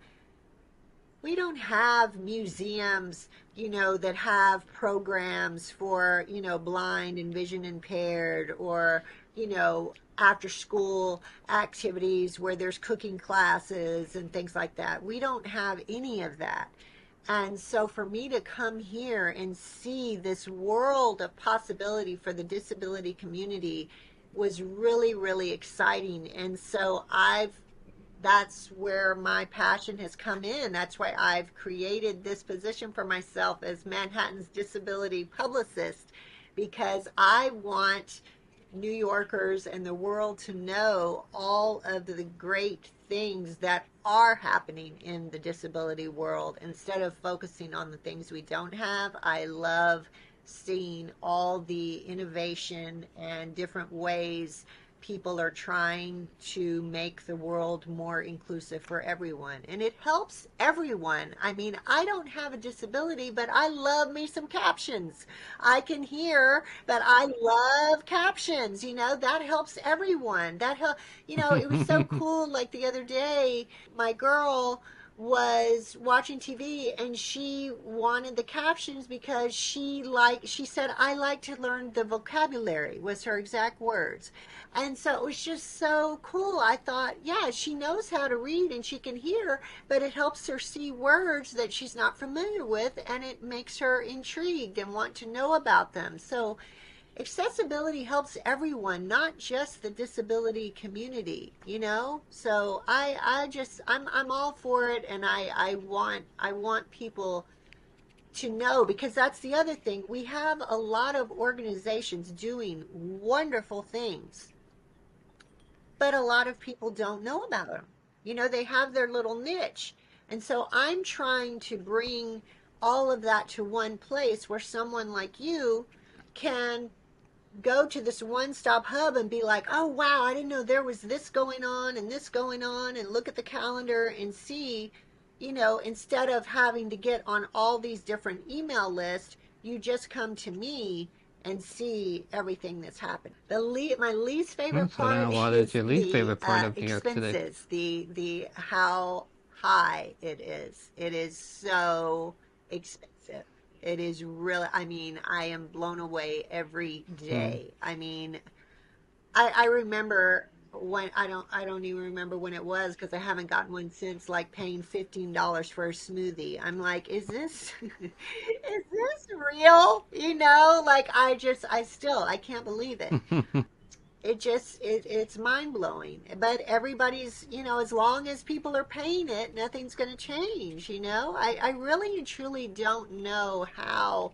we don't have museums, you know, that have programs for, you know, blind and vision impaired or, you know, after school activities where there's cooking classes and things like that. We don't have any of that. And so for me to come here and see this world of possibility for the disability community was really, really exciting. And so that's where my passion has come in. That's why I've created this position for myself as Manhattan's disability publicist, because I want New Yorkers and the world to know all of the great things that are happening in the disability world instead of focusing on the things we don't have. I love seeing all the innovation and different ways people are trying to make the world more inclusive for everyone. And it helps everyone. I mean, I don't have a disability, but I love me some captions. I can hear, but I love captions. You know, that helps everyone. That help, you know, it was so cool. Like the other day, my girl was watching TV and she wanted the captions because she said I like to learn the vocabulary was her exact words. And so it was just so cool. I thought, yeah, she knows how to read and she can hear, but it helps her see words that she's not familiar with and it makes her intrigued and want to know about them. So accessibility helps everyone, not just the disability community, you know? So I'm all for it and I want people to know because that's the other thing. We have a lot of organizations doing wonderful things, but a lot of people don't know about them. You know, they have their little niche. And so I'm trying to bring all of that to one place where someone like you can go to this one stop hub and be like, oh, wow, I didn't know there was this going on and this going on, and look at the calendar and see, you know, instead of having to get on all these different email lists, you just come to me and see everything that's happened. My least Hmm, favorite so then, part what is is your least the favorite part of New York City? expenses, the how high it is. It is so expensive. It is really, I mean, I am blown away every Hmm. day. I mean, I remember when I don't even remember when it was because I haven't gotten one since, like paying $15 for a smoothie. I'm like, is this is this real? You know, like I can't believe it. It's mind blowing. But everybody's, you know, as long as people are paying it, nothing's going to change. You know, I really and truly don't know how.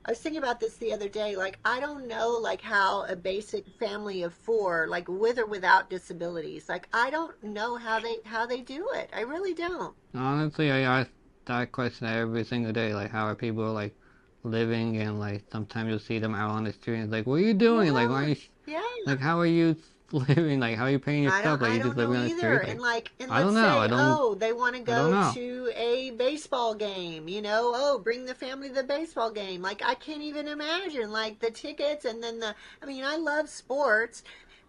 I was thinking about this the other day. Like, I don't know, like, how a basic family of four, like, with or without disabilities, like, I don't know how they do it. I really don't. Honestly, I ask that question every single day. Like, how are people like living? And like, sometimes you'll see them out on the street, and it's like, what are you doing? Like, why are Yeah, you? yeah. Like, how are you living? Like, how are you paying your stuff? Like, I you just don't living know on the either. street? Like, And I don't let's know. say, oh, they want to I don't go know. to a baseball game, you know, oh, bring the family to the baseball game. Like I can't even imagine like the tickets and then I mean, I love sports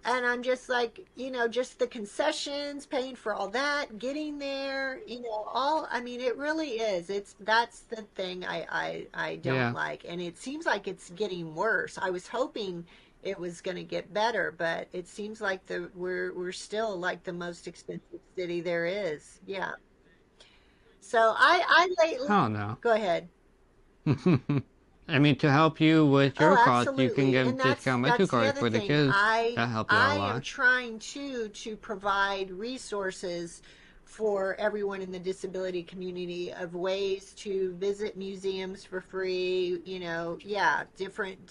and I'm just like, you know, just the concessions, paying for all that, getting there, you know, all I mean, it really is. That's the thing I don't Yeah. like. And it seems like it's getting worse. I was hoping it was going to get better, but it seems like we're still like the most expensive city there is. Yeah. So I lately I don't know. go ahead. I mean, to help you with Oh, your cost, you can absolutely. get And discount that's the MetroCard other for the thing. kids. That help you out I a am lot. trying to provide resources for everyone in the disability community of ways to visit museums for free, you know, yeah, different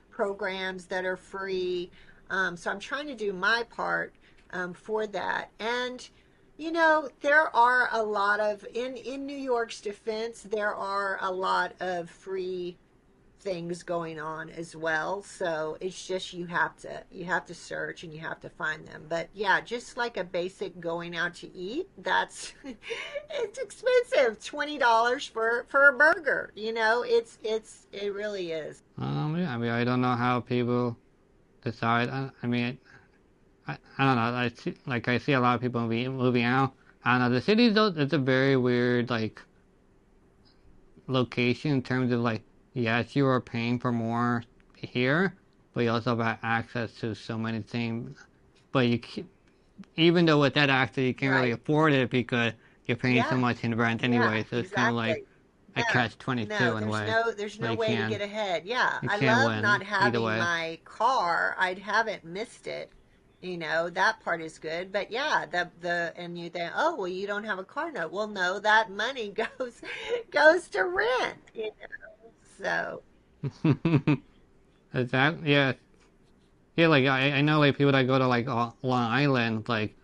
programs that are free. So I'm trying to do my part for that. And you know, there are a lot of in New York's defense, there are a lot of free things going on as well. So it's just you have to search and you have to find them. But yeah, just like a basic going out to eat, that's it's expensive. $20 for a burger. You know, it really is. Yeah, I mean, I don't know how people decide. I mean, I don't know. I see a lot of people moving out. I don't know. The city though, it's a very weird like location in terms of like, yes, you are paying for more here, but you also have access to so many things. But even though with that access, you can't really Right. afford it because you're paying so Yeah. much in rent Yeah, anyway. So it's kind of like exactly. a No, catch no, 22 in a way. there's no Like way to get ahead. Yeah, you I can't love not win either having way. my car. I haven't missed it. You know, that part is good. But yeah, the and you think, oh well, you don't have a car note. Well, no, that money goes to rent. You know, so Exactly. Yeah. Yeah. Like I know like people that go to like Long Island, like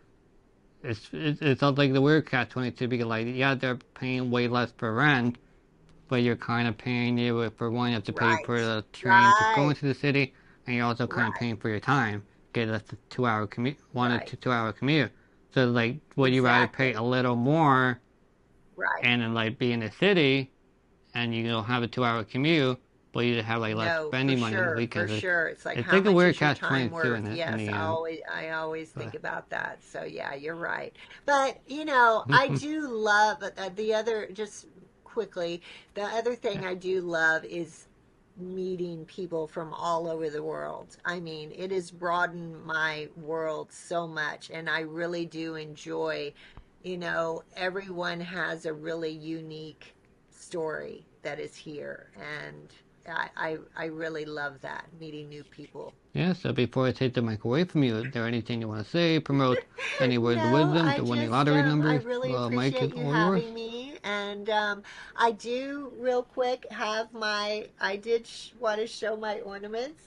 it's not like the weird catch 22 because like yeah they're paying way less for rent, but you're kind of paying you for one you have to pay for right, the train to go right, into the city, and you're also kind of right, paying for your time. Get a 2 hour commute, one right, to 2 hour commute. So like, would you rather pay exactly, a little more right. and then like be in the city and you don't have a 2 hour commute, but you have like less No, spending money on the for weekends? sure. It's like It's how like a much weird is your catch time 22 worth? in Yes, the end. I always think But about that. So yeah, you're right. But you know, I do love the other just quickly, the other thing I do love is meeting people from all over the world. I mean, it has broadened my world so much and I really do enjoy, you know, everyone has a really unique story that is here and I really love that, meeting new people. yeah, so before I take the mic away from you, is there anything you want to say, promote any words of No, wisdom I to winning just lottery I numbers? really Mike is appreciate you all yours. having me, and I do real quick have my I did want to show my ornaments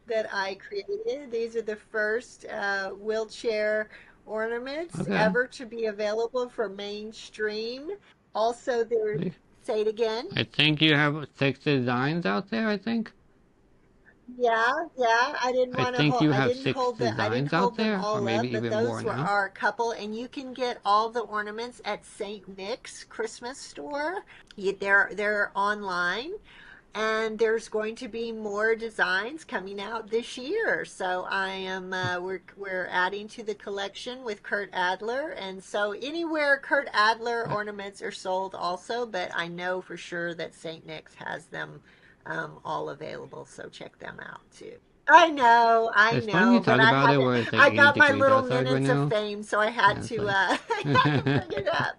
that I created. These are the first wheelchair ornaments Okay. ever to be available for mainstream. Also, there. Say it again. I think you have 6 designs out there, I think. Yeah, yeah. I think you have six I didn't designs out hold them there, or all maybe up, but even more those were now. our couple, and you can get all the ornaments at St. Nick's Christmas store. They're online, and there's going to be more designs coming out this year. So I am we're adding to the collection with Kurt Adler, and so anywhere Kurt Adler ornaments are sold also, but I know for sure that St. Nick's has them all available. So check them out too. I It's funny you know, but talk about it where it's like I 80 got my degrees little outside right minutes of now. fame, so I had And it's to like, I had to bring it up.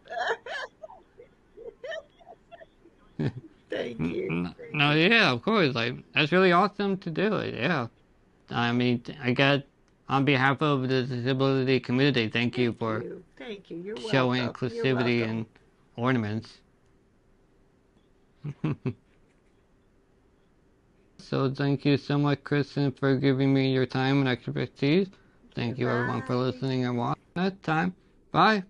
Thank you. Thank no, you. yeah, of course. Like, that's really awesome to do it. Yeah. I mean, I got, on behalf of the disability community, thank you Thank for you. Thank you. You're showing welcome. You're inclusivity welcome. and ornaments. So thank you so much, Kristen, for giving me your time and expertise. Thank you. Thank you, everyone, for Bye. listening and watching. Next time, bye.